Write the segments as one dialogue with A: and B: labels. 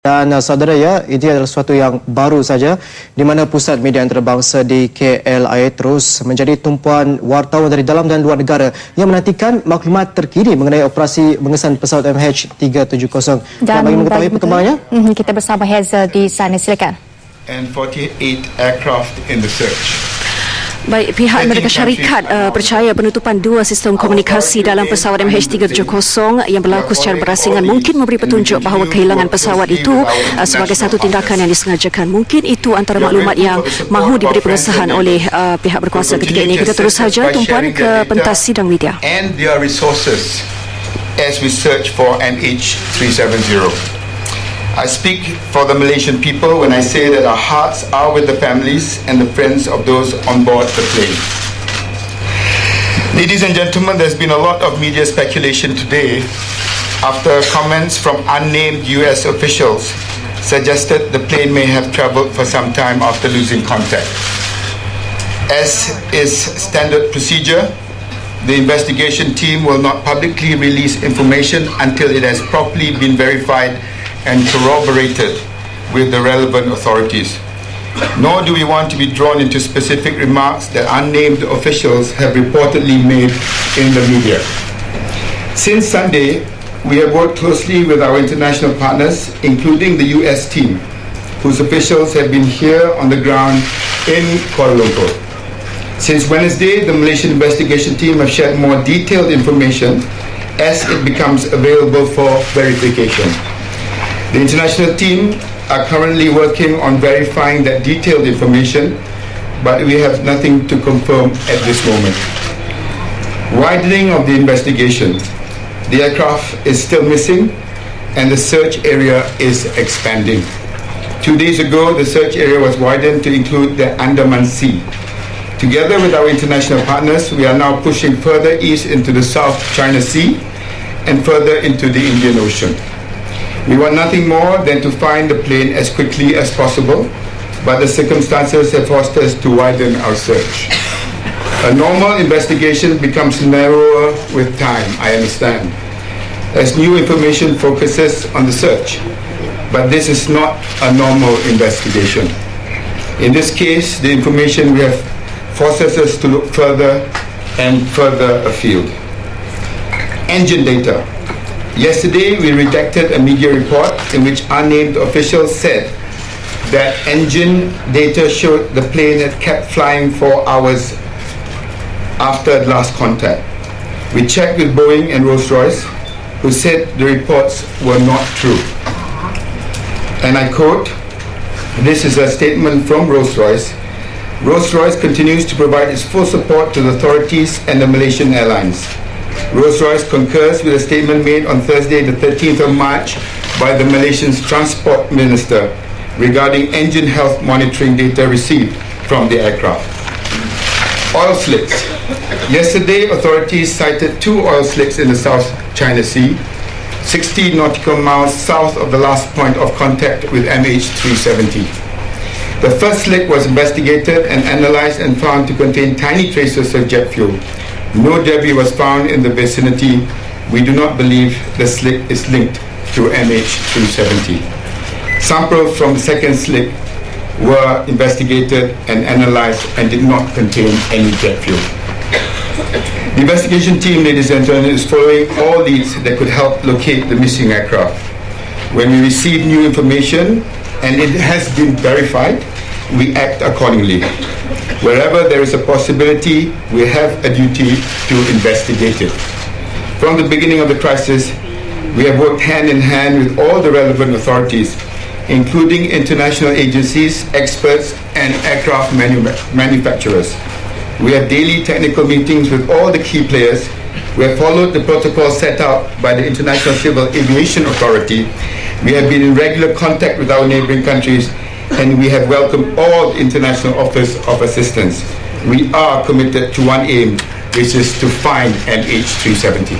A: Dan saudara ya, ini adalah sesuatu yang baru saja di mana Pusat Media Antarabangsa di KLIA terus menjadi tumpuan wartawan dari dalam dan luar negara yang menantikan maklumat terkini mengenai operasi mengesan pesawat MH370. Dan bagi mengetahui perkembangannya,
B: kita bersama Hazel di sana, silakan.
C: And 48 aircraft in the search.
D: Baik, pihak Amerika Syarikat percaya penutupan dua sistem komunikasi dalam pesawat MH370 yang berlaku secara berasingan mungkin memberi petunjuk bahawa kehilangan pesawat itu sebagai satu tindakan yang disengajakan. Mungkin itu antara maklumat yang mahu diberi pengesahan oleh pihak berkuasa ketika ini. Kita terus saja tumpuan ke pentas sidang media.
C: And their resources as we search for MH370. I speak for the Malaysian people when I say that our hearts are with the families and the friends of those on board the plane. Ladies and gentlemen, there's been a lot of media speculation today after comments from unnamed US officials suggested the plane may have traveled for some time after losing contact. As is standard procedure, the investigation team will not publicly release information until it has properly been verified and corroborated with the relevant authorities. Nor do we want to be drawn into specific remarks that unnamed officials have reportedly made in the media. Since Sunday, we have worked closely with our international partners, including the US team, whose officials have been here on the ground in Kuala Lumpur. Since Wednesday, the Malaysian investigation team have shared more detailed information as it becomes available for verification. The international team are currently working on verifying that detailed information, but we have nothing to confirm at this moment. Widening of the investigation. The aircraft is still missing and the search area is expanding. 2 days ago, the search area was widened to include the Andaman Sea. Together with our international partners, we are now pushing further east into the South China Sea and further into the Indian Ocean. We want nothing more than to find the plane as quickly as possible, but the circumstances have forced us to widen our search. A normal investigation becomes narrower with time, I understand, as new information focuses on the search. But this is not a normal investigation. In this case, the information we have forces us to look further and further afield. Engine data. Yesterday, we redacted a media report in which unnamed officials said that engine data showed the plane had kept flying for hours after last contact. We checked with Boeing and Rolls-Royce, who said the reports were not true. And I quote, this is a statement from Rolls-Royce. Rolls-Royce continues to provide its full support to the authorities and the Malaysian Airlines. Rolls-Royce concurs with a statement made on Thursday, the 13th of March, by the Malaysian Transport Minister regarding engine health monitoring data received from the aircraft. Oil slicks. Yesterday, authorities cited 2 oil slicks in the South China Sea, 60 nautical miles south of the last point of contact with MH370. The first slick was investigated and analyzed and found to contain tiny traces of jet fuel. No debris was found in the vicinity. We do not believe the slick is linked to MH370. Samples from the second slick were investigated and analyzed and did not contain any jet fuel. The investigation team, ladies and gentlemen, is following all leads that could help locate the missing aircraft. When we receive new information and it has been verified, we act accordingly. Wherever there is a possibility, we have a duty to investigate it. From the beginning of the crisis, we have worked hand in hand with all the relevant authorities, including international agencies, experts, and aircraft manufacturers. We have daily technical meetings with all the key players. We have followed the protocol set out by the International Civil Aviation Authority. We have been in regular contact with our neighboring countries, and we have welcomed all the international offers of assistance. We are committed to one aim, which is to find MH370.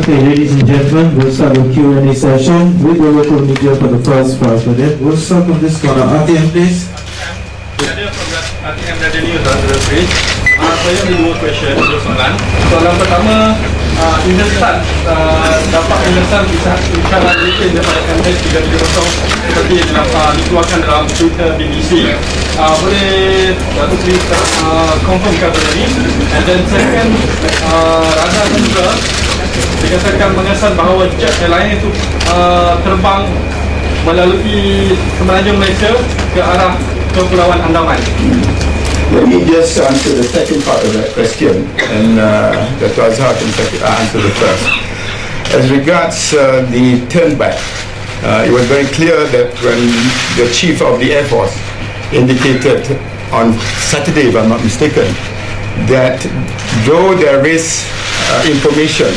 E: Okay, ladies and gentlemen, we'll start the Q&A session with the local media for the first part of it. We'll start from this corner. RTM, please.
F: RTM dari news, saya ada dua question, dua soalan. Soalan pertama, Indersat dapat mendesak isyarat meeting daripada MH370 seperti yang dikeluarkan dalam Twitter BBC. Boleh Datuk Seri confirmkan benda ni. And then second, radar juga dikatakan mengesan bahawa jet airline itu terbang melalui Semenanjung Malaysia ke arah Kepulauan Andaman.
C: Let me just answer the second part of that question, and Dr. Azhar can answer the first. As regards the turn back, it was very clear that when the Chief of the Air Force indicated on Saturday, if I'm not mistaken, that though there is information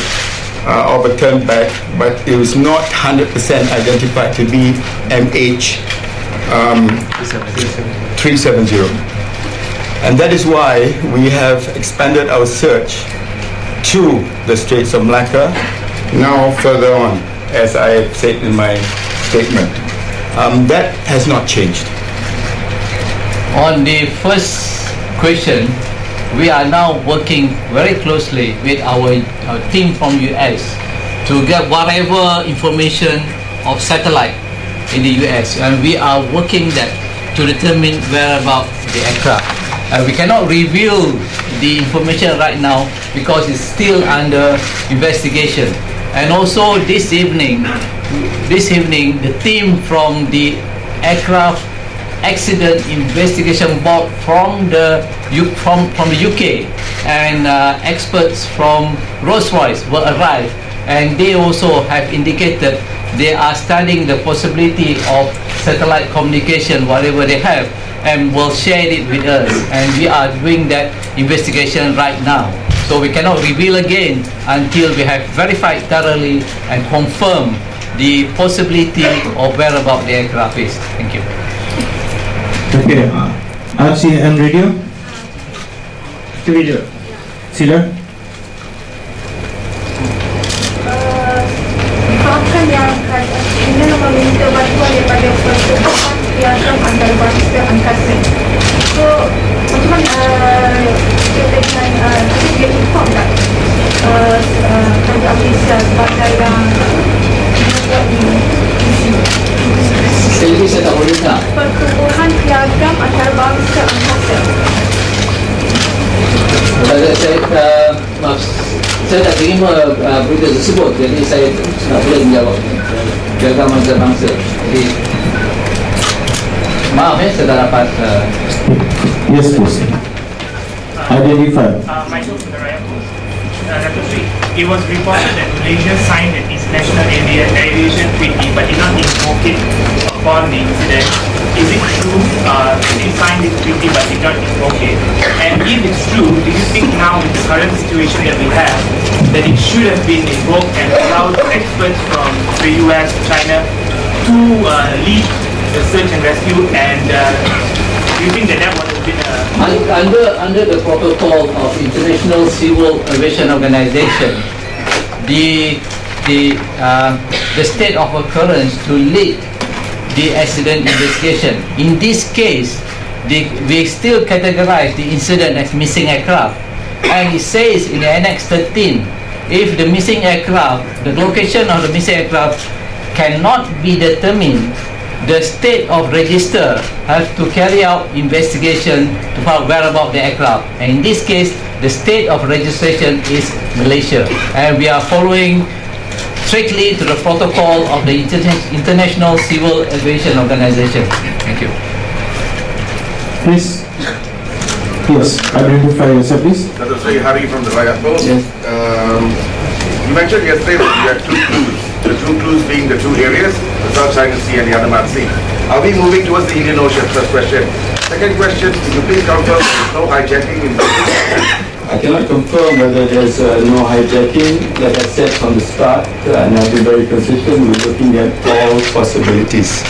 C: of a turn back, but it was not 100% identified to be MH370. And that is why we have expanded our search to the Straits of Malacca, now further on, as I have said in my statement. That has not changed.
G: On the first question, we are now working very closely with our team from US to get whatever information of satellite in the US, and we are working that to determine whereabouts the aircraft. We cannot reveal the information right now because it's still under investigation. And also this evening, the team from the Aircraft Accident Investigation Board from the UK and experts from Rolls-Royce will arrive, and they also have indicated they are studying the possibility of satellite communication, whatever they have, and will share it with us, and we are doing that investigation right now. So we cannot reveal again until we have verified thoroughly and confirm the possibility of whereabouts the aircraft is. Thank you.
E: Okay, RCM Radio. Radio. Sila.
H: Bahkan yang China meminta bantuan daripada pertubuhan piagam antarabangsa angkasa. So, macam mana dengan dia inform tak kerajaan Malaysia sebagai yang membuat ini?
G: Saya tak boleh dengar.
H: Pertubuhan piagam antarabangsa angkasa.
G: Saya tak terima berita tersebut, jadi saya tak boleh menjawab. Piagam bangsa-bangsa. Jadi, maaf saya tak dapat.
E: Yes, please. Identify.
I: Michael from the Raya Post. Dr. Sri, it was reported that Malaysia signed an international aviation treaty but did not invoke it upon the incident. Is it true they signed this treaty but did not invoke it? And if it's true, do you think now with the current situation that we have, that it should have been invoked and allowed experts from the US, China to lead the search and rescue, and do you think that that would have been
G: Under the protocol of International Civil Aviation Organization, the state of occurrence to lead the accident investigation. In this case, we still categorize the incident as missing aircraft, and it says in the Annex 13, if the missing aircraft, the location of the missing aircraft cannot be determined, the state of register has to carry out investigation to find whereabouts the aircraft. And in this case, the state of registration is Malaysia, and we are following strictly to the protocol of the International Civil Aviation Organization. Thank you.
E: Please. Yes, identify yourself, please.
J: Dr. Sri Hari from the Raya Post.
G: Yes.
J: You mentioned yesterday that you had two clues. The two clues being the two areas, the South China Sea and the Andaman Sea. Are we moving towards the Indian Ocean? First question. Second question, could you please confirm there is no hijacking in the
C: I cannot confirm whether there's no hijacking. Like I said from the start, and I've been very consistent, we're looking at all possibilities.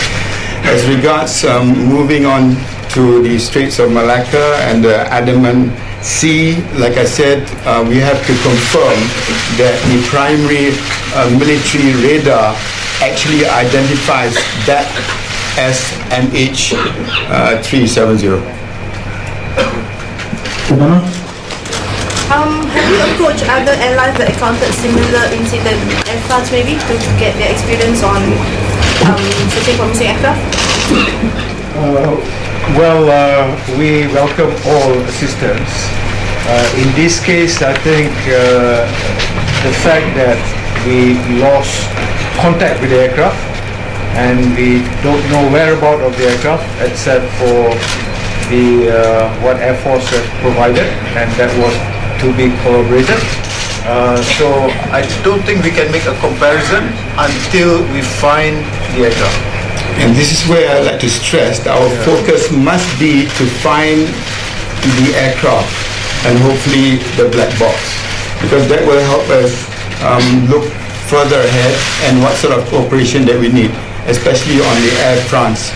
C: As regards moving on to the Straits of Malacca and the Andaman Sea, like I said, we have to confirm that the primary military radar actually identifies that as MH370.
H: Have you approached other airlines that encountered similar incident, aircraft maybe, to get their experience on searching for missing aircraft?
K: We welcome all assistance. In this case, I think the fact that we lost contact with the aircraft and we don't know whereabouts of the aircraft except for the what Air Force has provided, and that was to be corroborated. So I don't think we can make a comparison until we find the aircraft.
C: And this is where I'd like to stress that our focus must be to find the aircraft and hopefully the black box, because that will help us look further ahead and what sort of cooperation that we need, especially on the Air France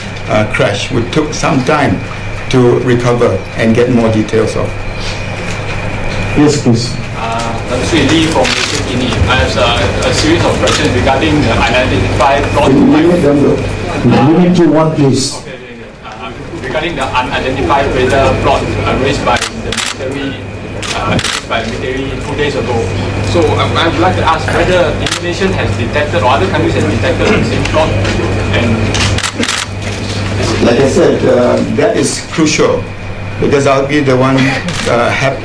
C: crash, which took some time to recover and get more details of.
E: Yes, please.
F: Dr. Lee from Malaysia Kini. I have a series of questions regarding the unidentified plot.
E: Unit 21, please.
F: Regarding the unidentified radar plot raised by the military 2 days ago. So I would like to ask whether Indonesia has detected or other countries have detected the same plot. And
C: like I said, that is crucial, because I'll be the one,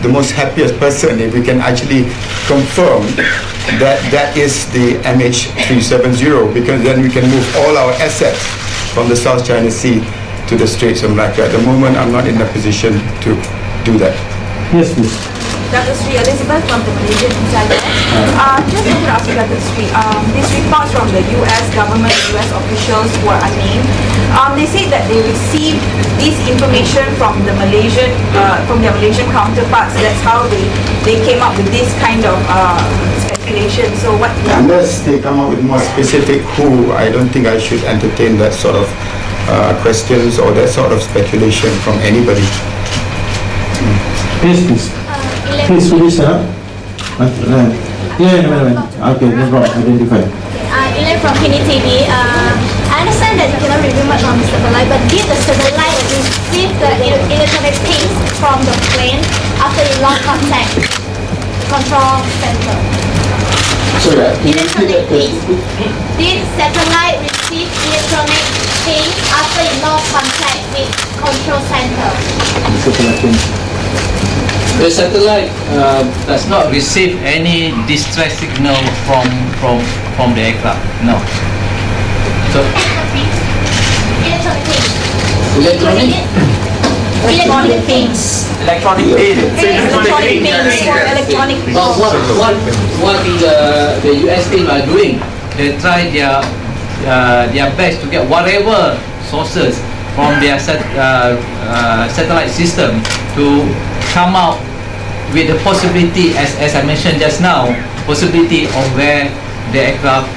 C: the most happiest person if we can actually confirm that that is the MH370, because then we can move all our assets from the South China Sea to the Straits of Malacca. At the moment, I'm not in a position to do that.
E: Yes, please.
H: Dr. Sri Elizabeth from the Malaysian Sidang. Just wanted to ask you, Dr. Sri, these reports from the US government, US officials who are unnamed, they say that they received this information from the from their Malaysian counterparts. That's how they came up with this kind of speculation. So what?
C: Unless they come up with more specific who, I don't think I should entertain that sort of questions or that sort of speculation from anybody.
E: Yes, please. Please, please, sir. Okay, no problem. Identify.
L: Hilang from Kini TV. I understand that you cannot reveal much on the satellite, but did the satellite receive the electronic pings from the plane after it lost contact? Control center.
E: Sorry,
L: electronic pings. Did satellite receive electronic pings after it lost contact with control center?
G: The satellite does not receive any distress signal from the aircraft. No. So
L: Electronic pings.
G: electronic.
L: Electronic pings.
F: electronic pings.
H: Electronic pings or electronic
G: But what the US team are doing, they try their best to get whatever sources from their satellite system to come out with the possibility, as I mentioned just now, possibility of where the aircraft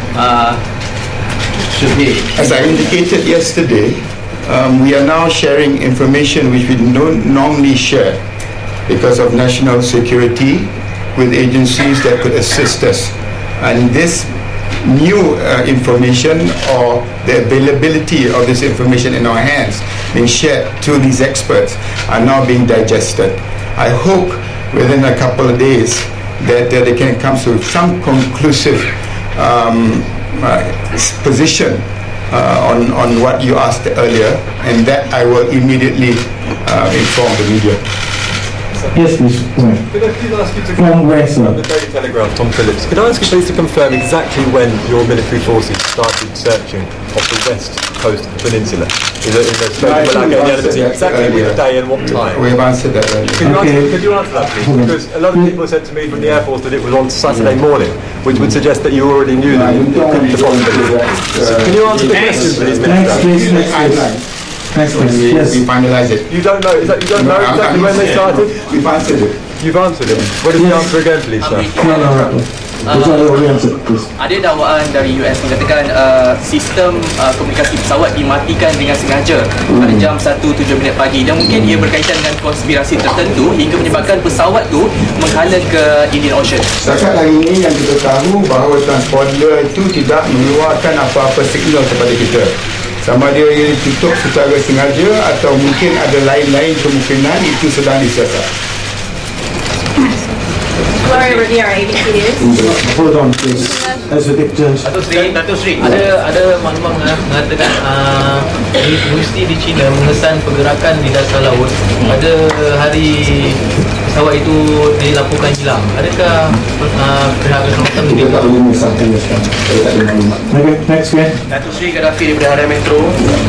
G: should be.
C: As I indicated yesterday, we are now sharing information which we don't normally share because of national security with agencies that could assist us. And this new information or the availability of this information in our hands being shared to these experts are now being digested. I hope within a couple of days that they can come to some conclusive position on what you asked earlier, and that I will immediately inform the media.
E: Yes, please.
M: Could I please ask you to
E: From where, sir?
M: the Daily Telegraph, Tom Phillips. Could I ask you please to confirm exactly when your military forces started searching off the west coast of the peninsula? Is it in the Strait of Malacca and the Adamsea? Exactly which day and what time?
C: We have answered that earlier.
M: Could you answer that please? Because a lot of people said to me from the Air Force that it was on Saturday morning, which would suggest that you already knew that it couldn't have possibly. Can you answer the question please,
E: Next, please.
M: Minister?
E: Next, please. Yes.
C: We finalize it.
M: You don't know, you don't know exactly when they started?
C: We've answered it.
M: You've answered it. What is the answer again please, sir?
E: No. Those are already answered, please.
N: Ada dakwaan dari US mengatakan sistem komunikasi pesawat dimatikan dengan sengaja pada jam 1.07 pagi, dan mungkin ia berkaitan dengan konspirasi tertentu hingga menyebabkan pesawat tu menghala ke Indian Ocean.
C: Setakat hari ini yang kita tahu bahawa transponder itu tidak mengeluarkan apa-apa signal kepada kita. Sama dia ditutup secara sengaja atau mungkin ada lain-lain kemungkinan, itu sedang disiasat.
H: Gloria Rivera, ABC News.
E: Hold on, please. As we take turns.
G: Datuk Seri, ada maklumat mengatakan universiti di China mengesan pergerakan di dasar laut pada hari pesawat itu dilaporkan hilang. Adakah pihak keselamatan
E: Okay, next guy.
O: Datuk Seri Gaddafi daripada Harian Metro.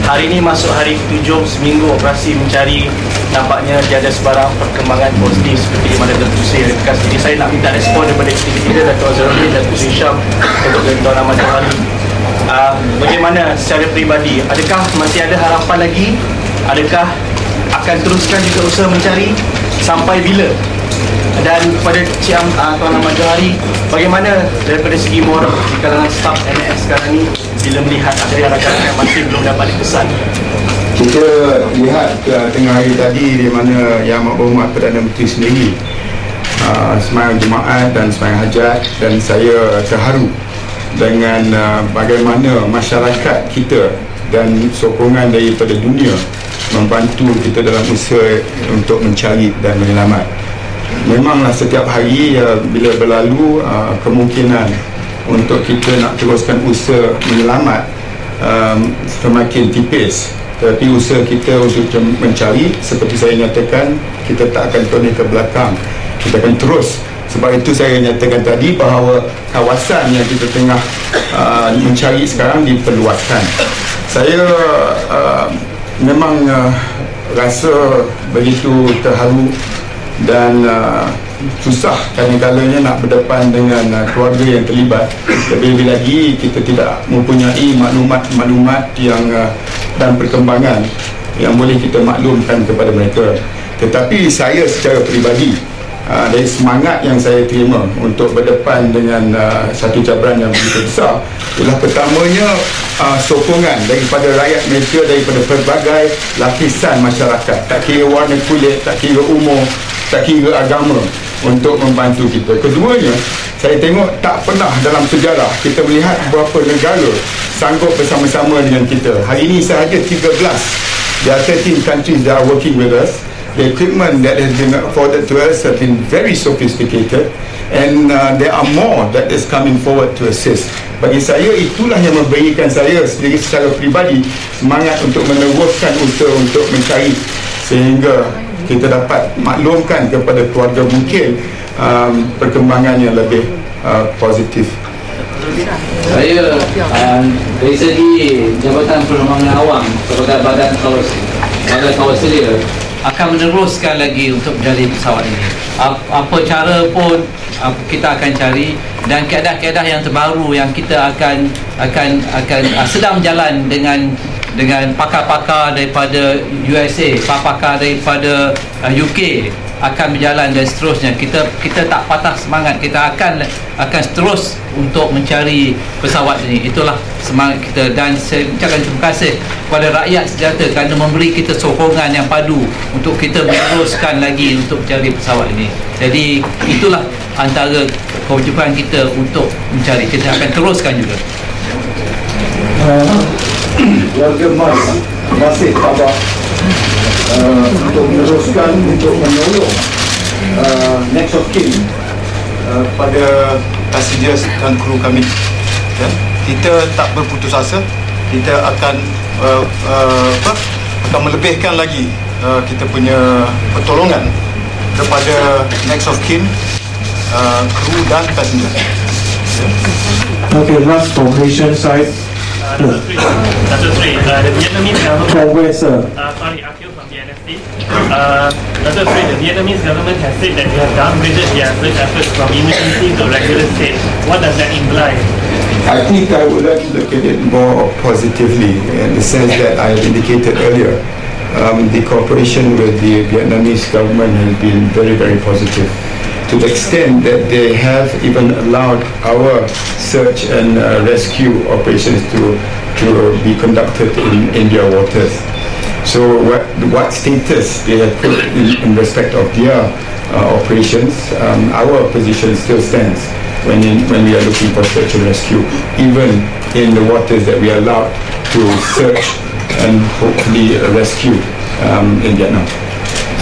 O: Hari ini masuk hari ke-7 seminggu operasi mencari. Nampaknya tiada sebarang perkembangan positif seperti di mana Datuk Seri rekas. Jadi saya nak minta respon daripada kita Datuk Azharuddin, Datuk Seri Syam, Datuk Tuan Ahmad Johari. Bagaimana secara peribadi, adakah masih ada harapan lagi? Adakah akan teruskan juga usaha mencari sampai bila? Dan kepada Cik Tuan Ahmad Johari, bagaimana daripada segi moral di kalangan staf MAS sekarang ni bila melihat ada rakan-rakan yang masih belum dapat dikesan?
C: Kita lihat tengah hari tadi di mana Yang Berhormat Perdana Menteri sendiri sembahyang Jumaat dan sembahyang Hajat, dan saya terharu dengan bagaimana masyarakat kita dan sokongan daripada dunia membantu kita dalam usaha untuk mencari dan menyelamat. Memanglah setiap hari bila berlalu kemungkinan untuk kita nak teruskan usaha menyelamat semakin tipis. Tapi usaha kita untuk mencari, seperti saya nyatakan, kita tak akan toleh ke belakang. Kita akan terus. Sebab itu saya nyatakan tadi bahawa kawasan yang kita tengah mencari sekarang diperluaskan. Saya memang rasa begitu terharu dan susah kadang-kadangnya nak berdepan dengan keluarga yang terlibat. Lebih-lebih lagi kita tidak mempunyai maklumat-maklumat yang dan perkembangan yang boleh kita maklumkan kepada mereka. Tetapi saya secara peribadi, dari semangat yang saya terima untuk berdepan dengan satu cabaran yang begitu besar, ialah pertamanya sokongan daripada rakyat Malaysia, daripada pelbagai lapisan masyarakat, tak kira warna kulit, tak kira umur, tak kira agama, untuk membantu kita. Keduanya, saya tengok tak pernah dalam sejarah kita melihat beberapa negara sanggup bersama-sama dengan kita. Hari ini sahaja 13. There are 13 countries that are working with us. The equipment that has been afforded to us have been very sophisticated, and there are more that is coming forward to assist. Bagi saya, itulah yang memberikan saya sendiri secara peribadi semangat untuk meneruskan usaha untuk mencari sehingga kita dapat maklumkan kepada keluarga mungkin perkembangan yang lebih positif.
G: Saya dari segi Jabatan Penerbangan Awam sebagai badan kawaselia akan meneruskan lagi untuk mencari pesawat ini. Apa cara pun kita akan cari, dan keadaan-keadaan yang terbaru yang kita akan sedang berjalan dengan pakar-pakar daripada USA, pakar daripada UK akan berjalan dan seterusnya. Kita tak patah semangat, kita akan terus untuk mencari pesawat ini. Itulah semangat kita, dan saya ucapkan terima kasih kepada rakyat sejahtera kerana memberi kita sokongan yang padu untuk kita meneruskan lagi untuk mencari pesawat ini. Jadi itulah antara kewajipan kita untuk mencari. Kita akan teruskan juga.
K: Warga masih tabah untuk meneruskan, untuk menolong next of kin pada passengers dan kru kami. Ya, kita tak berputus asa. Kita akan melebihkan lagi kita punya pertolongan kepada next of kin, kru dan passenger. Ya.
E: Okay, last formation side.
I: Datuk Seri, the Vietnamese government...
E: From where, sir?
I: Sorry, Akil from the NST. Datuk Seri, the Vietnamese government has said that they have downgraded their search efforts from emergency to regular state. What does that imply?
C: I think I would like to look at it more positively in the sense that I have indicated earlier. The cooperation with the Vietnamese government has been very, very positive, to the extent that they have even allowed our search and rescue operations to be conducted in their waters. So what status they have put in respect of their operations, our position still stands when we are looking for search and rescue, even in the waters that we are allowed to search and hopefully rescue in Vietnam.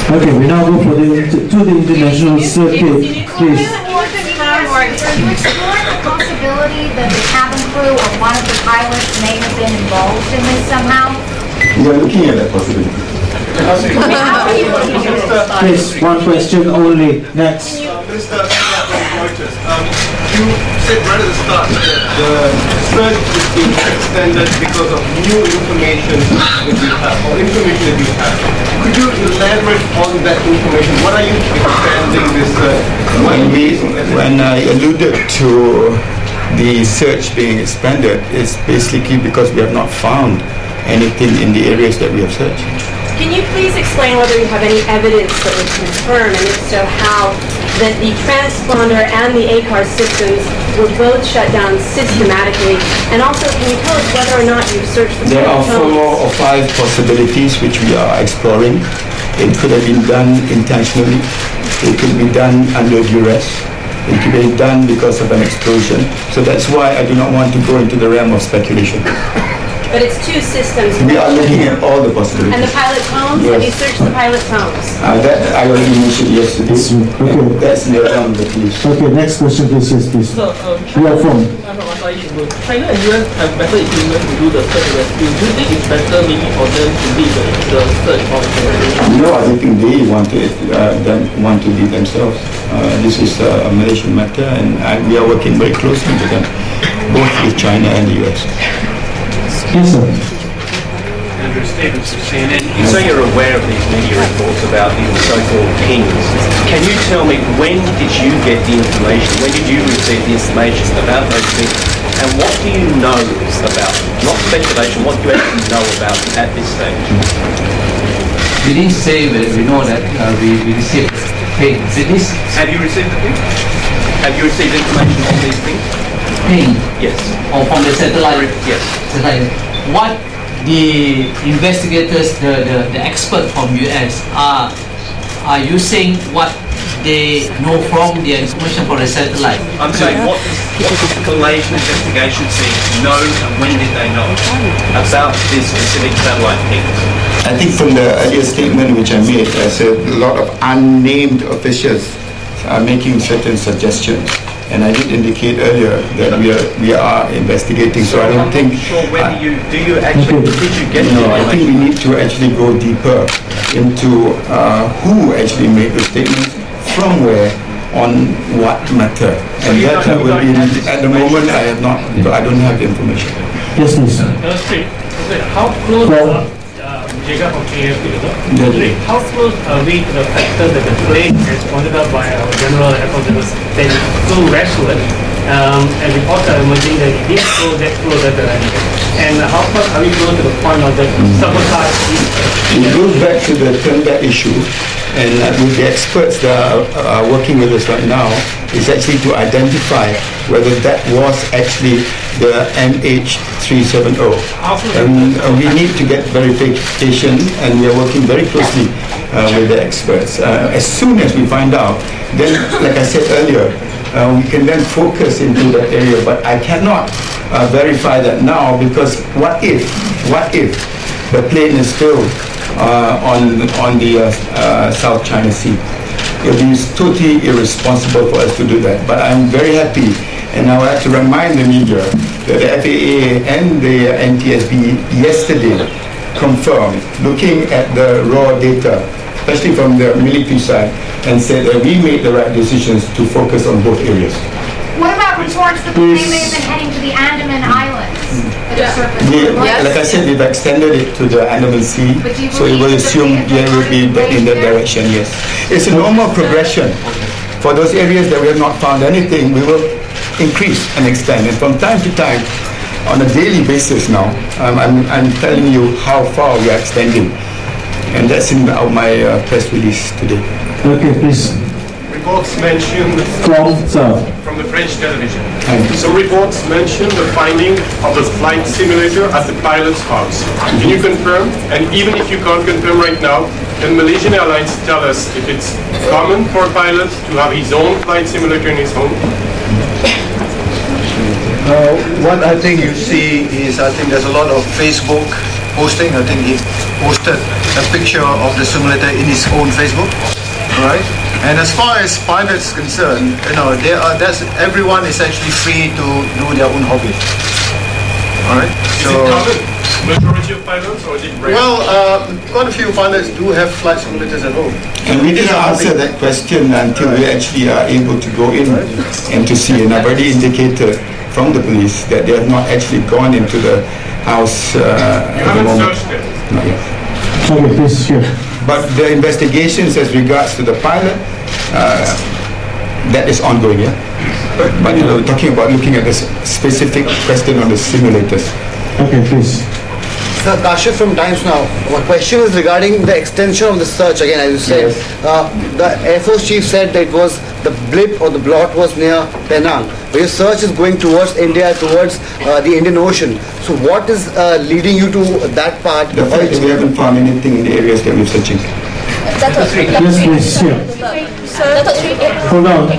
E: Okay, we now go for to the international circuit, please.
L: Are you exploring the possibility that the cabin crew or one of the pilots may have been involved in this somehow?
C: We are looking at that possibility.
E: Please, one question only. Next.
F: Minister, you said right at the start that the search is being extended because of new information that you have, or information that you have. Could you elaborate on that information? What are you expanding this
C: When I alluded to the search being expanded, it's basically because we have not found anything in the areas that we have searched.
D: Can you please explain whether you have any evidence that would confirm, and if so, how, that the transponder and the ACAR systems were both shut down systematically? And also, can you tell us whether or not you've searched the
C: There are
D: homes?
C: 4 or 5 possibilities which we are exploring. It could have been done intentionally. It could be done under duress. It could be done because of an explosion. So that's why I do not want to go into the realm of speculation.
D: But it's 2 systems.
C: We are looking at all the possibilities.
D: And the pilot's homes?
C: Yes.
D: Have you searched the pilot's homes?
C: That I already mentioned yesterday.
E: Okay.
C: That's the realm of the police.
E: Okay, next question, please. Yes, please. You are from.
O: China and US have better equipment to do the search and rescue. Do you think it's better maybe for them to lead the search of the
C: No, I think they want to lead themselves. This is a Malaysian matter, and we are working very closely with them, both with China and the US.
E: Yes, sir.
P: Andrew Stevens of CNN. You say you're aware of these media reports about these so-called pings. Can you tell me, when did you get the information? When did you receive the information about those things? And what do you know about them? Not speculation, what do you actually know about them at this stage?
G: We didn't say that we know that we received ping.
P: Have you received the ping? Have you received information on these things?
G: Ping?
P: Yes.
G: Or from the satellite?
P: Yes.
G: Satellite. What the investigators, the expert from US are using what they know from the information from the satellite.
P: I'm saying, what does the Malaysian investigation team know, and when did they know about this specific satellite ping?
C: I think from the earlier statement which I made, I said a lot of unnamed officials are making certain suggestions. And I did indicate earlier that we are investigating, so I don't think...
P: Sure, whether did you get
C: No, I think we need to actually go deeper into who actually made the statements, from where, on what matter. And that will be, at the moment, I don't have the information.
E: Yes, please.
I: How close Jacob from KFP, how close are we to the factor that the plane, as pointed out by our General Air Force General, that it flew westward, and reports are emerging that it did flow that direction? And how close are we close to the point of the sabotage?
C: It goes back to the Tenda issue, and with the experts that are working with us right now, is actually to identify whether that was actually the MH370. And we need to get verification, and we are working very closely with the experts. As soon as we find out, then, like I said earlier, we can then focus into that area. But I cannot verify that now, because what if the plane is still on the South China Sea? It would be totally irresponsible for us to do that. But I'm very happy, and I would like to remind the media that the FAA and the NTSB yesterday confirmed, looking at the raw data, especially from the military side, and said that we made the right decisions to focus on both areas.
L: What about reports that the plane may have been heading to the Andaman Islands?
C: Like I said, we've extended it to the Andaman Sea, so we will assume it will be in that direction, yes. It's a normal progression. For those areas that we have not found anything, we will increase and extend. And from time to time, on a daily basis now, I'm telling you how far we are extending. And that's in my press release today.
E: Okay, please.
F: Reports mention from the French television. So reports mention the finding of the flight simulator at the pilot's house. Can you confirm? And even if you can't confirm right now, can Malaysian Airlines tell us if it's common for a pilot to have his own flight simulator in his home?
K: What I think you see is, I think there's a lot of Facebook posting. I think he posted a picture of the simulator in his own Facebook, right? And as far as pilots concerned, everyone is actually free to do their own hobby. All right.
F: Is it common? Majority of pilots, or is it rare?
K: Well, quite a few pilots do have flight simulators at home.
C: And we didn't answer that question until we actually are able to go in and to see. And I've already indicated from the police that they have not actually gone into the house at the moment.
F: Searched it?
C: Not yet.
E: Okay, please, sure.
C: But the investigations as regards to the pilot, that is ongoing, yeah? But we're talking about looking at this specific question on the simulators.
E: Okay, please.
Q: Sir, Kashif from Times Now. My question is regarding the extension of the search again, as you said. The Air Force Chief said that it was the blip or the blot was near Penang. But your search is going towards India, towards the Indian Ocean. So what is leading you to that part?
C: The fact that we haven't found anything in the areas that we're searching.
E: Yes, please, sure. Hold on.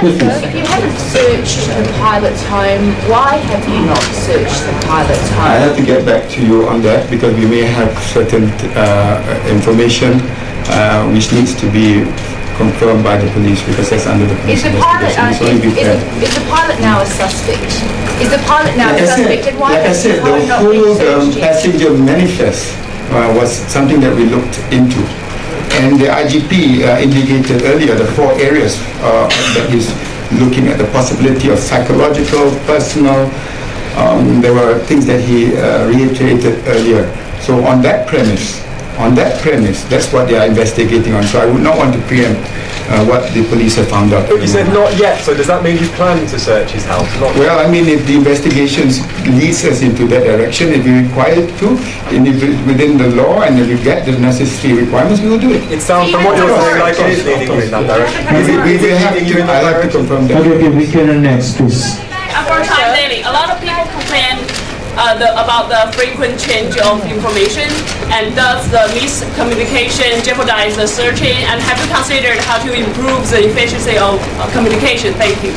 H: If you haven't searched the pilot's home, why have you not searched the pilot's home?
C: I have to get back to you on that because we may have certain information which needs to be confirmed by the police because that's under the police
H: Is the pilot
C: investigation.
H: is the pilot now a suspect? Is the pilot now a suspect? And why
C: Like I
H: has the
C: said,
H: pilot
C: the
H: not been
C: whole
H: searched yet?
C: passenger manifest was something that we looked into. And the IGP indicated earlier the 4 areas that he's looking at the possibility of psychological, personal. There were things that he reiterated earlier. So on that premise, that's what they are investigating on. So I would not want to preempt what the police have found out.
M: But you said not yet, so does that mean you plan to search his house? Not
C: Well, I mean, if the investigations leads us into that direction, if we require it to, and if it's within the law, and if we get the necessary requirements, we will do it.
M: It sounds from what you're saying like it is leading you in that direction.
C: I'll have to confirm that.
E: Okay, we can next, please.
R: For Time Daily, a lot of people complain about the frequent change of information, and does the miscommunication jeopardize the searching, and have you considered how to improve the efficiency of communication? Thank you.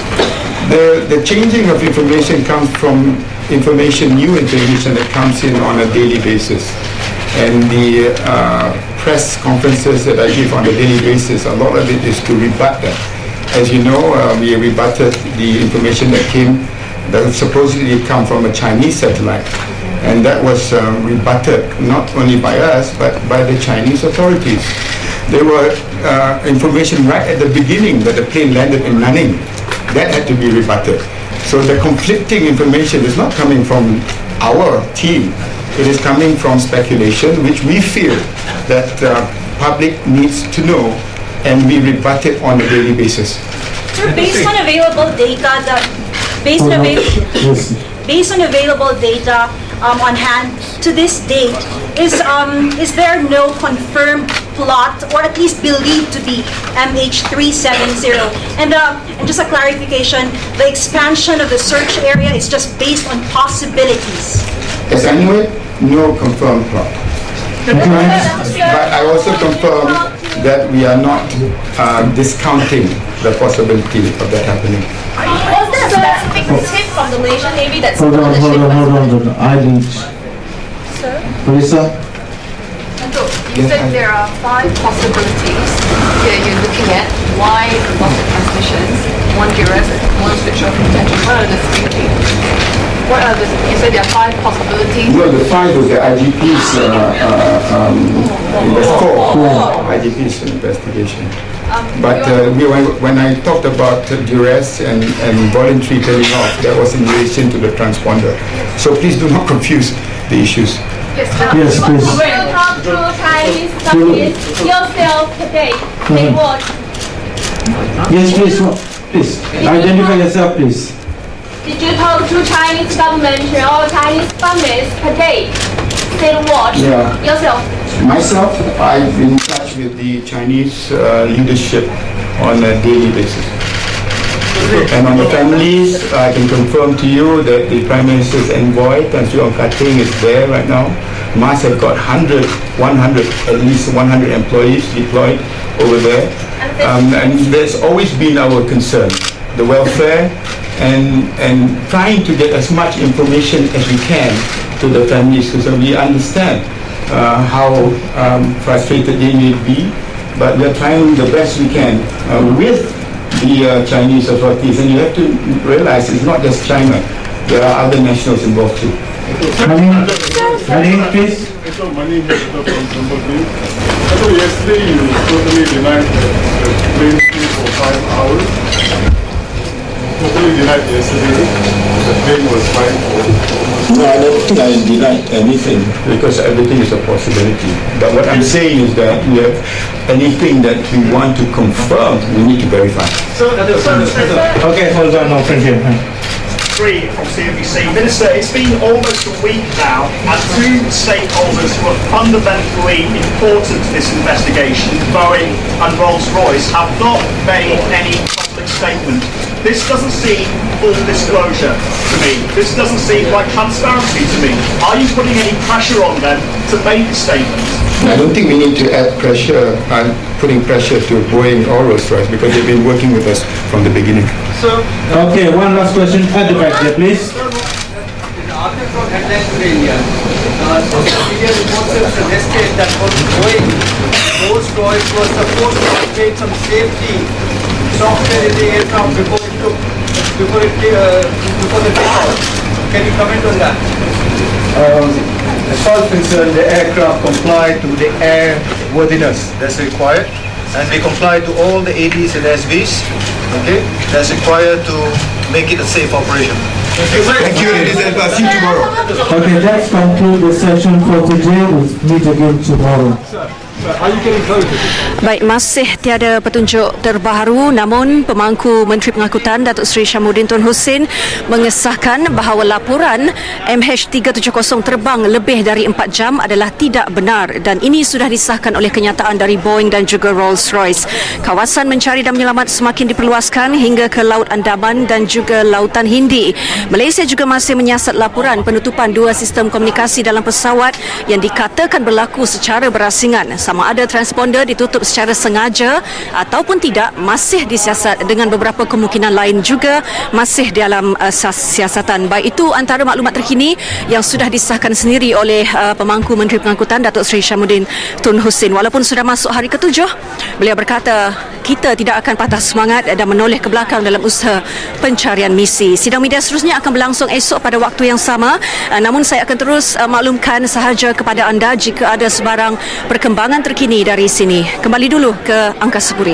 C: The changing of information comes from new information that comes in on a daily basis. And the press conferences that I give on a daily basis, a lot of it is to rebut that. As you know, we rebutted the information that supposedly come from a Chinese satellite. And that was rebutted not only by us, but by the Chinese authorities. There were information right at the beginning that the plane landed in Nanning. That had to be rebutted. So the conflicting information is not coming from our team. It is coming from speculation, which we feel that public needs to know, and we rebut it on a daily basis.
L: Sir, based on available data on hand to this date, is there no confirmed plot, or at least believed to be, MH370? And just a clarification, the expansion of the search area is just based on possibilities.
C: Yes, anyway, no confirmed plot. But I also confirm that we are not discounting the possibility of that happening.
H: Was there a specific tip from the Malaysian Navy that
E: Hold on. I lead.
H: Sir?
E: Melissa?
H: You said there are 5 possibilities that you're looking at. Why loss of transmissions, 1 duress, 1 switch off potential? What are the 3? You said there are 5 possibilities.
C: No, the 5 was the IGP's IGP's investigation. But when I talked about duress and voluntary turning off, that was in relation to the transponder. So please do not confuse the issues.
L: Yes,
E: please.
L: Will talk to Chinese subjects yourself today. Say what?
E: Yes, please. Please, identify yourself, please.
L: Did you talk to Chinese government or Chinese families today? Say what?
C: Yeah.
L: Yourself.
C: Myself, I've been in touch with the Chinese leadership on a daily basis. And on the families, I can confirm to you that the Prime Minister's envoy, Tan Sri Kating, is there right now. MAS have got at least 100 employees deployed over there. And there's always been our concern, the welfare and trying to get as much information as we can to the families concerned. We understand how frustrated they may be, but we are trying the best we can with the Chinese authorities. And you have to realize it's not just China. There are other nationals involved too.
E: Please.
F: So my name is Dr. Zambabin. So yesterday you totally denied that the plane flew for 5 hours. Totally denied yesterday the plane was flying for.
C: No, I don't think I denied anything because everything is a possibility. But what I'm saying is that we have anything that we want to confirm, we need to verify.
E: Okay, hold on, no, friend here.
S: Free from CNBC. Minister, it's been almost a week now, and two stakeholders who are fundamentally important to this investigation, Boeing and Rolls-Royce, have not made any public statement. This doesn't seem full disclosure to me. This doesn't seem like transparency to me. Are you putting any pressure on them to make a statement?
C: I don't think we need to add pressure and putting pressure to Boeing or Rolls-Royce because they've been working with us from the beginning.
E: Okay, one last question at the back there, please.
T: Article from headline today, India. Social media reports have suggested that Boeing, Rolls-Royce was supposed to update some safety software in the aircraft before the takeoff. Can you comment on that?
K: As far as concerned, the aircraft complied to the airworthiness that's required, and we comply to all the ADs and SVs, okay, that's required to make it a safe operation.
C: Thank you, ladies and gentlemen. See you tomorrow.
E: Okay, let's conclude the session for today. We'll meet again tomorrow.
D: Baik, masih tiada petunjuk terbaru, namun pemangku Menteri Pengangkutan Datuk Seri Syamuddin Tun Hussein mengesahkan bahawa laporan MH370 terbang lebih dari 4 jam adalah tidak benar dan ini sudah disahkan oleh kenyataan dari Boeing dan juga Rolls-Royce. Kawasan mencari dan menyelamat semakin diperluaskan hingga ke Laut Andaman dan juga Lautan Hindi. Malaysia juga masih menyiasat laporan penutupan 2 sistem komunikasi dalam pesawat yang dikatakan berlaku secara berasingan. Sama ada transponder ditutup secara sengaja ataupun tidak masih disiasat dengan beberapa kemungkinan lain juga masih dalam siasatan. Baik, itu antara maklumat terkini yang sudah disahkan sendiri oleh pemangku Menteri Pengangkutan Datuk Seri Syamuddin Tun Hussein. Walaupun sudah masuk hari ke-7, beliau berkata kita tidak akan patah semangat dan menoleh ke belakang dalam usaha pencarian misi. Sidang media seterusnya akan berlangsung esok pada waktu yang sama. Namun saya akan terus maklumkan sahaja kepada anda jika ada sebarang perkembangan terkini dari sini. Kembali dulu ke Angkasa Puri.